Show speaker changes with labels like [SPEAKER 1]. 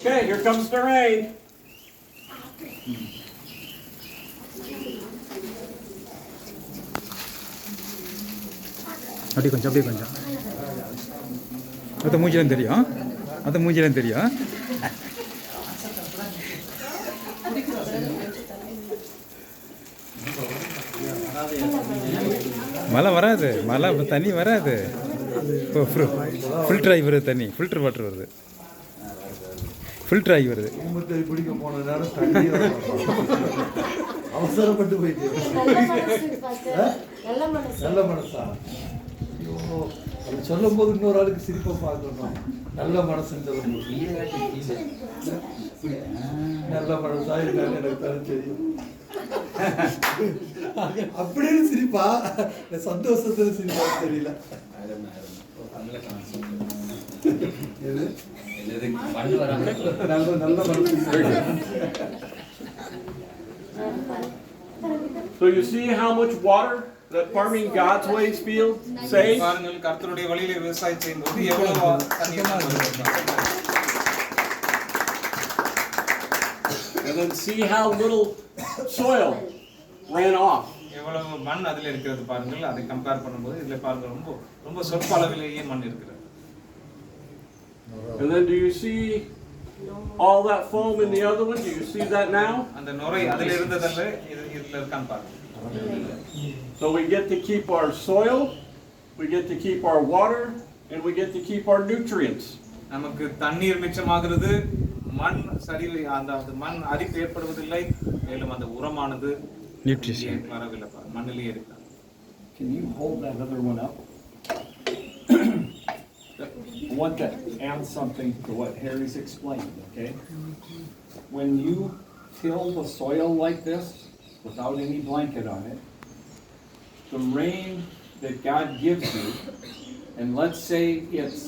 [SPEAKER 1] Okay, here comes the rain.
[SPEAKER 2] அப்படி கொஞ்சம் அது மூஞ்சிலும் தெரியும் மழை வராது, மழை தண்ணி வராது. ஃபில்டர் ஆகி வருது தண்ணி, ஃபில்டர் வாட்டர் வருது, ஃபில்டர் ஆகி வருது.
[SPEAKER 3] பிடிக்க போன நேரம் தண்ணி அவசரப்பட்டு போயிட்டு நல்ல மனசா. ஐயோ, அது சொல்லும் போது இன்னொரு ஆளுக்கு சிரிப்பை பார்க்கணும். நல்ல மனசுன்னு சொல்லும்போது நல்ல மனசா இருக்கான்னு எனக்கு தானே தெரியும். அப்படின்னு சிரிப்பா, சந்தோஷத்துல சிரிப்பா தெரியல. நல்ல மனசு.
[SPEAKER 1] So you see how much water that farming God's ways field saves?
[SPEAKER 4] பாருங்கள், கர்த்தருடைய வழியிலே விவசாயம் செய்யும்போது எவ்வளவு தண்ணீர்.
[SPEAKER 1] And then see how little soil ran off.
[SPEAKER 4] எவ்வளவு மண் அதில் இருக்கிறது பாருங்கள். அதை கம்பேர் பண்ணும்போது இதில் பாருங்கள், ரொம்ப ரொம்ப சொற்ப அளவிலேயே மண் இருக்கிறது.
[SPEAKER 1] And then do you see all that foam in the other one? Do you see that now?
[SPEAKER 4] அந்த நுரை அதில் இருந்ததல்ல, இதில் இருக்கான்னு பாருங்கள்.
[SPEAKER 1] So we get to keep our soil, we get to keep our water, and we get to keep our nutrients.
[SPEAKER 4] நமக்கு தண்ணீர் மிச்சமாகிறது, மண் சரிவு, அந்த மண் அரிப்பு ஏற்படுவதில்லை, மேலும் அந்த உரமானது
[SPEAKER 2] நியூட்ரிஷன்
[SPEAKER 4] வரவில்லை, மண்ணிலேயே இருக்கு.
[SPEAKER 1] Can you hold that other one up? I want to add something to what Harry's explained, okay? When you till the soil like this, without any blanket on it, the rain that God gives you, and let's say it's